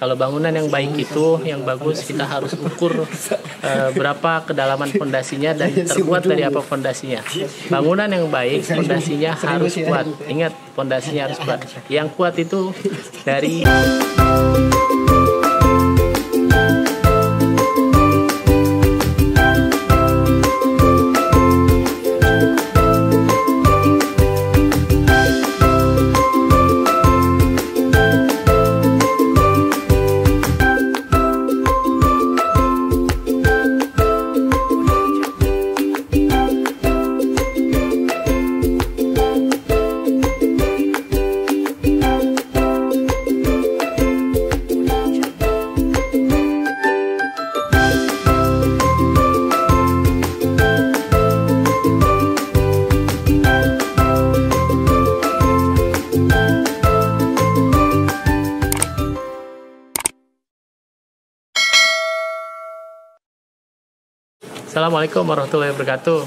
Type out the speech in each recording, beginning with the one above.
kalau bangunan yang baik itu, yang bagus, kita harus ukur berapa kedalaman fondasinya dan terbuat dari apa fondasinya. Bangunan yang baik, fondasinya harus kuat. Ingat, fondasinya harus kuat. Yang kuat itu dari Assalamualaikum warahmatullahi wabarakatuh.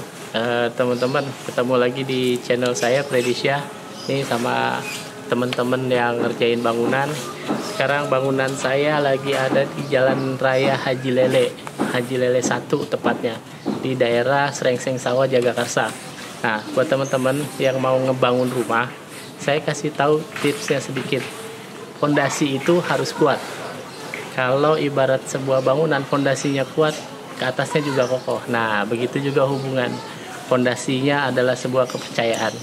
Teman-teman, ketemu lagi di channel saya Predisya. Ini sama teman-teman yang ngerjain bangunan. Sekarang bangunan saya lagi ada di Jalan Raya Haji Lele 1 tepatnya, di daerah Srengseng Sawah, Jagakarsa. Nah, buat teman-teman yang mau ngebangun rumah, saya kasih tahu tipsnya sedikit. Fondasi itu harus kuat. Kalau ibarat sebuah bangunan fondasinya kuat, ke atasnya juga kokoh. Nah, begitu juga hubungan. Fondasinya adalah sebuah kepercayaan.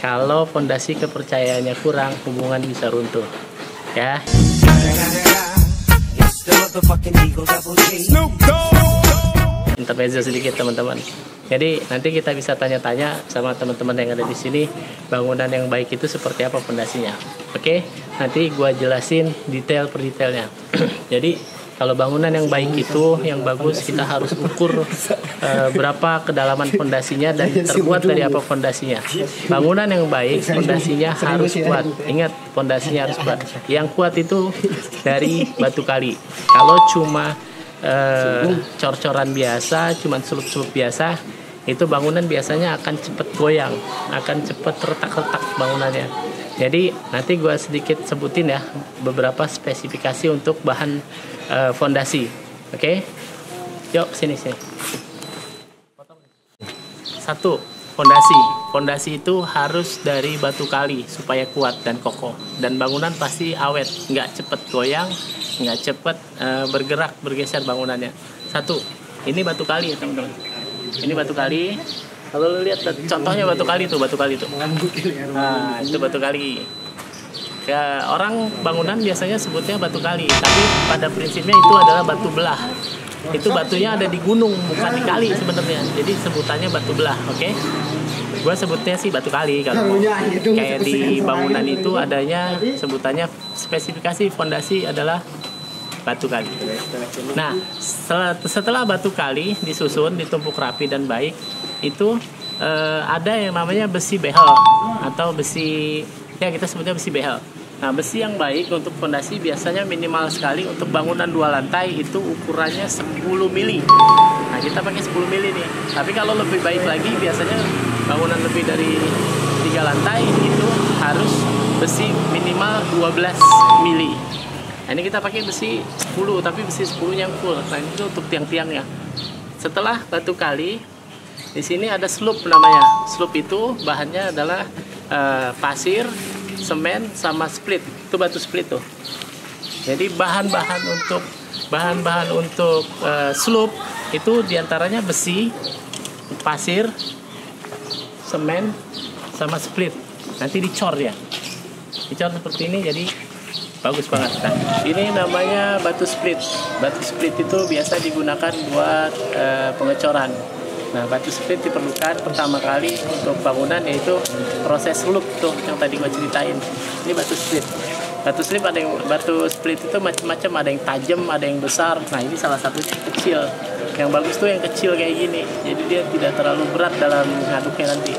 Kalau fondasi kepercayaannya kurang, hubungan bisa runtuh. Ya. Intermezzo sedikit, teman-teman. Jadi nanti kita bisa tanya-tanya sama teman-teman yang ada di sini, bangunan yang baik itu seperti apa fondasinya. Oke? Nanti gua jelasin detail per detailnya. Jadi kalau bangunan yang baik itu, yang bagus, kita harus ukur berapa kedalaman fondasinya dan terbuat dari apa fondasinya. Bangunan yang baik, fondasinya harus kuat. Ingat, fondasinya harus kuat. Yang kuat itu dari batu kali. Kalau cuma cor-coran biasa, cuma celup-celup biasa, itu bangunan biasanya akan cepat goyang, akan cepat retak-retak bangunannya. Jadi nanti gue sedikit sebutin ya beberapa spesifikasi untuk bahan fondasi. Oke? Yuk sini. 1. Fondasi. Fondasi itu harus dari batu kali supaya kuat dan kokoh. Dan bangunan pasti awet, nggak cepet goyang, nggak cepet bergerak, bergeser bangunannya. 1. Ini batu kali ya teman-teman. Ini batu kali. Kalau lu lihat contohnya batu kali tuh. Nah, itu batu kali. Ya, orang bangunan biasanya sebutnya batu kali, tapi pada prinsipnya itu adalah batu belah. Itu batunya ada di gunung, bukan di kali sebenarnya. Jadi sebutannya batu belah, oke? Gua sebutnya sih batu kali kalau kayak di bangunan itu adanya sebutannya spesifikasi fondasi adalah batu kali. Nah, setelah batu kali disusun, ditumpuk rapi dan baik, itu ada yang namanya besi behel atau besi, ya kita sebutnya besi behel. Nah, besi yang baik untuk fondasi biasanya minimal sekali untuk bangunan 2 lantai itu ukurannya 10 mili. Nah, kita pakai 10 mili nih. Tapi kalau lebih baik lagi biasanya bangunan lebih dari 3 lantai itu harus besi minimal 12 mili. Nah, ini kita pakai besi 10, tapi besi 10 yang full. Nah, itu untuk tiang-tiangnya. Setelah batu kali, di sini ada sloop namanya. Sloop itu bahannya adalah pasir, semen, sama split. Itu batu split tuh. Jadi bahan-bahan untuk sloop itu diantaranya besi, pasir, semen, sama split. Nanti dicor ya. Dicor seperti ini jadi bagus banget. Nah, ini namanya batu split. Batu split itu biasa digunakan buat pengecoran. Nah, batu split diperlukan pertama kali untuk bangunan, yaitu proses loop tuh yang tadi gue ceritain. Ini batu split. Batu split itu macam-macam, ada yang tajam, ada yang besar. Nah, ini salah satunya kecil. Yang bagus tuh yang kecil kayak gini. Jadi dia tidak terlalu berat dalam ngaduknya nanti.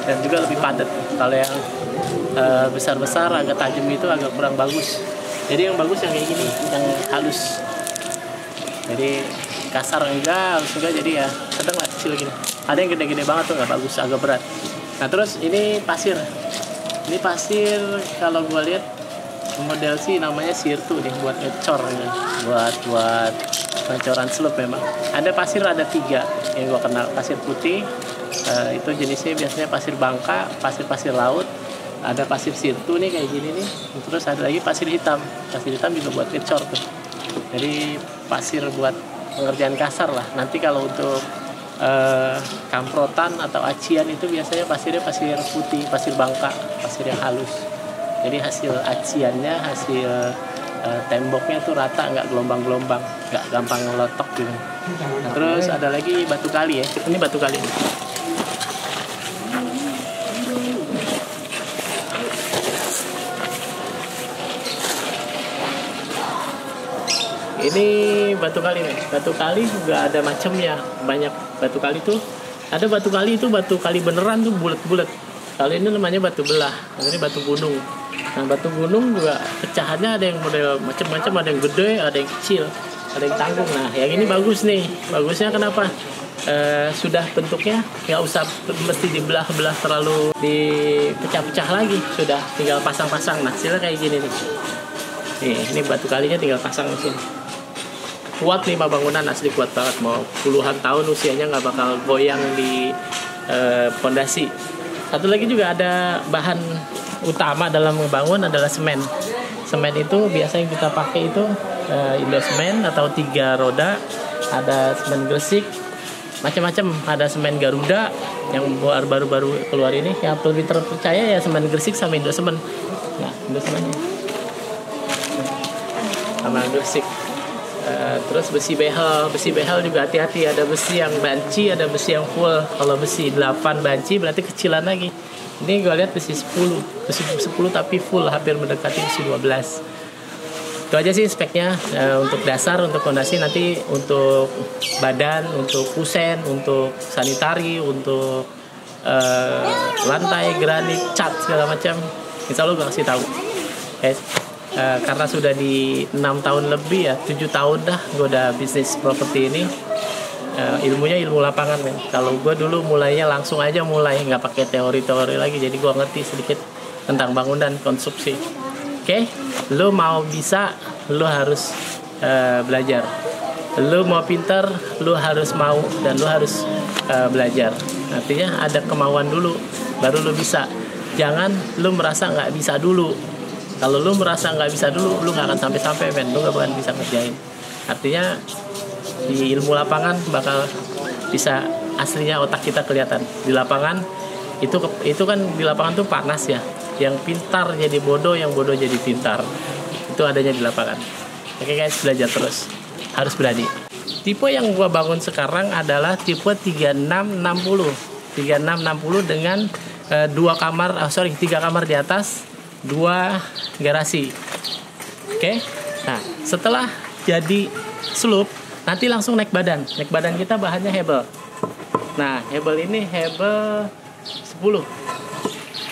Dan juga lebih padat. Kalau yang besar-besar agak tajam itu agak kurang bagus. Jadi yang bagus yang kayak gini, yang halus. Jadi kasar enggak, halus enggak, jadi ya sedang lah, kecil gini. Ada yang gede-gede banget tuh nggak bagus, agak berat. Nah terus ini pasir. Ini pasir kalau gue lihat model sih namanya sirtu nih, buat ngecor ya. buat ngecoran slope. Memang ada pasir, ada 3 yang gua kenal. Pasir putih, itu jenisnya biasanya pasir bangka, pasir laut. Ada pasir sirtu nih kayak gini nih. Terus ada lagi pasir hitam juga buat ngecor tuh. Jadi pasir buat pengerjaan kasar lah. Nanti kalau untuk kamprotan atau acian itu biasanya pasirnya pasir putih, pasir bangka, pasir yang halus. Jadi hasil aciannya, hasil temboknya tuh rata, nggak gelombang-gelombang, nggak gampang ngelotok gitu. Nah, terus ada lagi batu kali ya. Ini batu kali. Ini batu kali nih. Batu kali juga ada macamnya, banyak. Batu kali tuh ada batu kali beneran tuh bulat-bulat. Kalau ini namanya batu belah. Ini batu gunung. Nah, batu gunung juga pecahannya ada yang model macam-macam, ada yang gede, ada yang kecil, ada yang tanggung. Nah, yang ini bagus nih. Bagusnya kenapa? Sudah bentuknya nggak usah mesti dibelah-belah terlalu, dipecah-pecah lagi. Sudah tinggal pasang-pasang. Nah, hasilnya kayak gini nih. Ini batu kalinya tinggal pasang di sini. Kuat nih bangunan, asli kuat banget. Mau puluhan tahun usianya nggak bakal goyang di pondasi. Satu lagi juga ada bahan utama dalam membangun adalah semen. Semen itu biasanya kita pakai itu Indosemen atau 3 roda. Ada semen Gresik, macam-macam. Ada semen Garuda yang baru-baru keluar ini. Yang lebih terpercaya ya semen Gresik sama Indosemen. Nah, Indosemennya sama Gresik. Terus besi behel juga hati-hati. Ada besi yang banci, ada besi yang full. Kalau besi 8 banci berarti kecilan lagi. Ini gue lihat besi 10 tapi full, hampir mendekati besi 12. Itu aja sih speknya untuk dasar, untuk fondasi. Nanti untuk badan, untuk kusen, untuk sanitari, untuk lantai, granit, cat segala macam, insya Allah gue kasih tahu. Karena sudah di 6 tahun lebih ya, 7 tahun dah gue udah bisnis properti ini. Ilmunya ilmu lapangan kan. Kalau gue dulu mulainya langsung aja nggak pakai teori-teori lagi, jadi gue ngerti sedikit tentang bangunan konstruksi. Oke, lo mau bisa, lo harus belajar. Lo mau pinter, lo harus mau, dan lo harus belajar. Artinya ada kemauan dulu, baru lo bisa. Jangan lo merasa nggak bisa dulu. Kalau lo merasa nggak bisa dulu, lo nggak akan sampai-sampai, men. Lo nggak akan bisa ngerjain. Artinya di ilmu lapangan bakal bisa aslinya otak kita kelihatan. Di lapangan itu kan di lapangan tuh panas ya. Yang pintar jadi bodoh, yang bodoh jadi pintar. Itu adanya di lapangan. Oke guys, belajar terus. Harus berani. Tipe yang gua bangun sekarang adalah tipe 3660. 3660 dengan 3 kamar di atas, 2 garasi. Oke. Nah, setelah jadi slope, nanti langsung naik badan. Naik badan kita bahannya hebel. Nah, hebel ini hebel 10.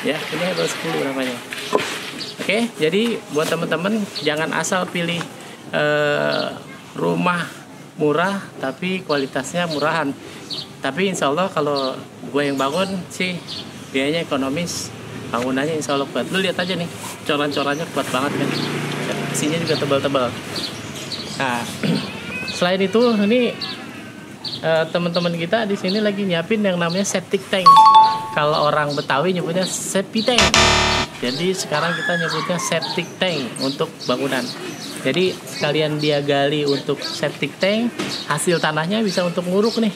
Ya, ini hebel 10 namanya. Oke, jadi buat teman-teman jangan asal pilih rumah murah tapi kualitasnya murahan. Tapi insya Allah kalau gue yang bangun sih biayanya ekonomis, bangunannya insya Allah kuat. Lu lihat aja nih, coran-corannya kuat banget kan. Besinya juga tebal-tebal. Nah, selain itu ini teman-teman kita di sini lagi nyiapin yang namanya septic tank. Kalau orang Betawi nyebutnya septic tank. Jadi sekarang kita nyebutnya septic tank untuk bangunan. Jadi sekalian dia gali untuk septic tank, hasil tanahnya bisa untuk nguruk nih.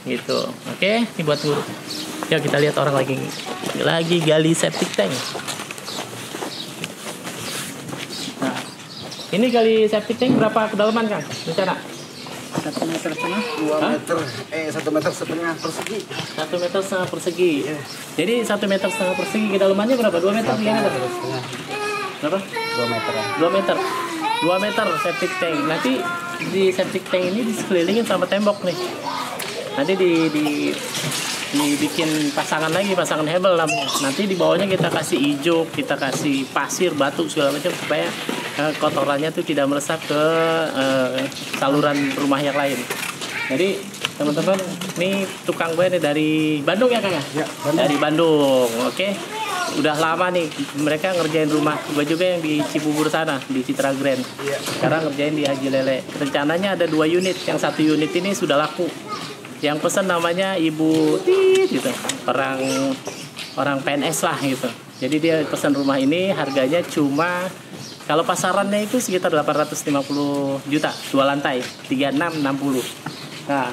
Gitu. Oke, ini buat nguruk. Yuk kita lihat orang lagi gali septic tank. Nah, ini gali septic tank berapa kedalaman, Kang? Rencana? 1,5 meter, 2 meter, 1,5 meter persegi. 1,5 meter persegi. Jadi 1,5 meter persegi kedalamannya berapa? 2 meter, 3 meter? Berapa? 2 meter. 2 meter. 2 meter septic tank. Nanti di septic tank ini disekelilingin sama tembok nih. Nanti dibikin pasangan hebel namanya. Nanti di bawahnya kita kasih hijau, kita kasih pasir, batu segala macam supaya kotorannya tuh tidak meresap ke saluran rumah yang lain. Jadi teman-teman, ini tukang gue nih dari Bandung ya Kang ya? Ya, Bandung. Dari Bandung, oke. udah lama nih mereka ngerjain rumah gue juga yang di Cibubur sana, di Citra Grand. Sekarang ngerjain di Haji Lele. Rencananya ada 2 unit, yang 1 unit ini sudah laku. Yang pesen namanya Ibu Tit gitu, orang PNS lah gitu. Jadi dia pesan rumah ini, harganya cuma kalau pasarannya itu sekitar 850 juta, 2 lantai, 3660. Nah,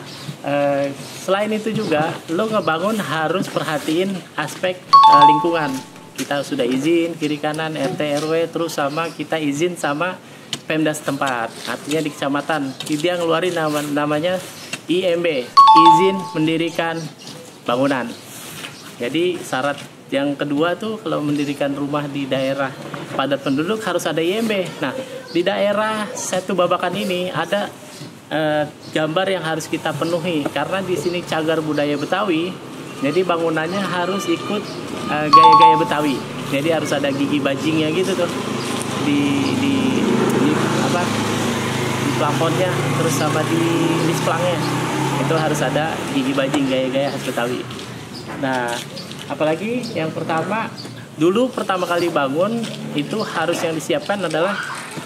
selain itu juga lo ngebangun harus perhatiin aspek lingkungan. Kita sudah izin kiri kanan RT RW, terus sama kita izin sama Pemda setempat. Artinya di kecamatan dia ngeluarin namanya IMB, izin mendirikan bangunan. Jadi syarat yang kedua tuh kalau mendirikan rumah di daerah padat penduduk harus ada IMB. Nah, di daerah Setu Babakan ini ada gambar yang harus kita penuhi karena di sini cagar budaya Betawi. Jadi bangunannya harus ikut gaya-gaya Betawi. Jadi harus ada gigi bajingnya gitu tuh di plafonnya, terus sama di lisplangnya itu harus ada gigi bajing gaya-gaya khas Betawi. Nah, apalagi yang pertama kali bangun itu harus yang disiapkan adalah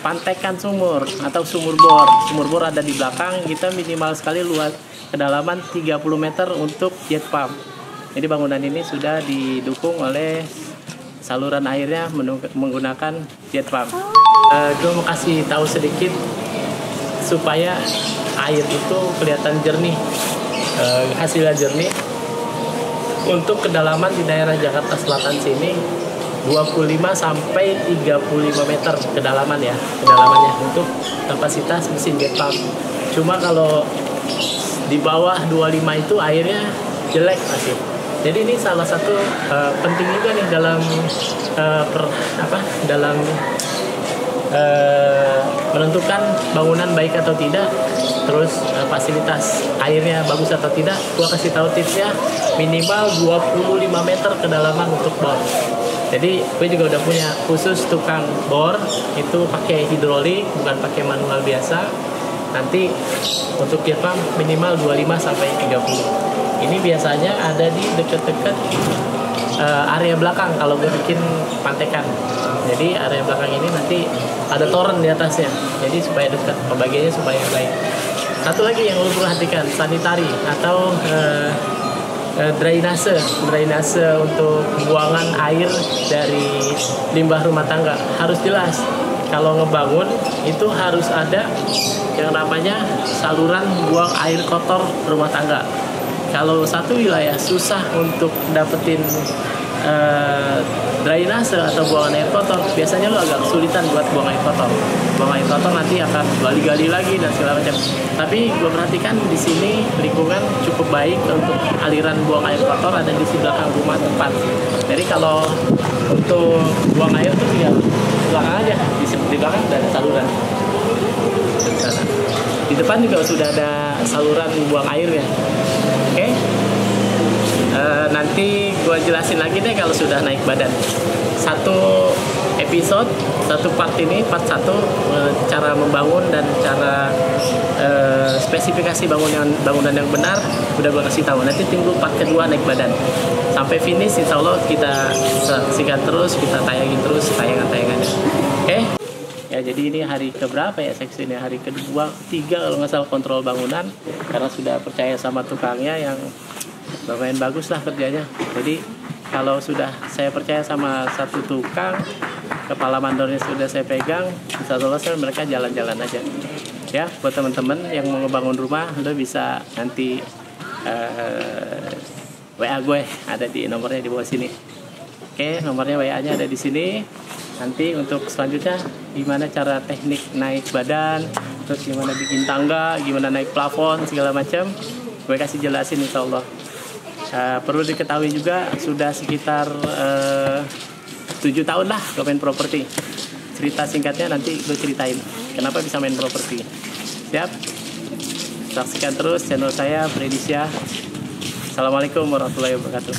pantekan sumur atau sumur bor. Sumur bor ada di belakang, kita minimal sekali luas kedalaman 30 meter untuk jet pump. Jadi bangunan ini sudah didukung oleh saluran airnya menggunakan jet pump. Gue mau kasih tahu sedikit supaya air itu kelihatan jernih, hasilnya jernih. Untuk kedalaman di daerah Jakarta Selatan sini 25 sampai 35 meter kedalaman ya, kedalamannya untuk kapasitas mesin jet pump. Cuma kalau di bawah 25 itu airnya jelek masih. Jadi ini salah satu penting juga nih dalam menentukan bangunan baik atau tidak, terus fasilitas airnya bagus atau tidak. Gua kasih tahu tipsnya, minimal 25 meter kedalaman untuk bor. Jadi gue juga udah punya khusus tukang bor, itu pakai hidrolik bukan pakai manual biasa. Nanti untuk jet pump minimal 25 sampai 30. Ini biasanya ada di dekat-dekat area belakang kalau gue bikin pantekan. Jadi area belakang ini nanti ada toren di atasnya. Jadi supaya dekat, pembagiannya supaya baik. Satu lagi yang perlu perhatikan, sanitari atau drainase untuk buangan air dari limbah rumah tangga harus jelas. Kalau ngebangun itu harus ada yang namanya saluran buang air kotor rumah tangga. Kalau satu wilayah susah untuk dapetin drainase atau buangan air kotor, biasanya lo agak kesulitan buat buang air kotor. Buang air kotor nanti akan gali-gali lagi dan segala macam. Tapi gue perhatikan di sini lingkungan cukup baik untuk aliran buang air kotor ada di belakang rumah tempat. Jadi kalau untuk buang air itu tinggal belakang aja, di belakang ada saluran. Di depan juga sudah ada saluran buang airnya. Oke? Nanti gue jelasin lagi deh kalau sudah naik badan. Satu episode, satu part ini, part 1 cara membangun dan cara spesifikasi bangunan yang benar udah gue kasih tahu. Nanti tunggu part kedua naik badan. Sampai finish insya Allah kita saksikan terus, kita tayangin terus tayangan-tayangannya. Oke? Ya, jadi ini hari keberapa ya seksi ini? Hari kedua, ketiga kalau nggak salah kontrol bangunan. Karena sudah percaya sama tukangnya yang lumayan bagus lah kerjanya. Jadi kalau sudah saya percaya sama satu tukang, kepala mandornya sudah saya pegang, insya Allah mereka jalan-jalan aja. Ya, buat teman-teman yang mau ngebangun rumah, lo bisa nanti WA gue ada di nomornya di bawah sini. Oke, nomornya WA-nya ada di sini. Nanti untuk selanjutnya gimana cara teknik naik badan, terus gimana bikin tangga, gimana naik plafon, segala macam, gue kasih jelasin insya Allah. Perlu diketahui juga sudah sekitar 7 tahun lah gue main properti. Cerita singkatnya nanti gue ceritain kenapa bisa main properti. Siap? Saksikan terus channel saya Freddy Syah. Assalamualaikum warahmatullahi wabarakatuh.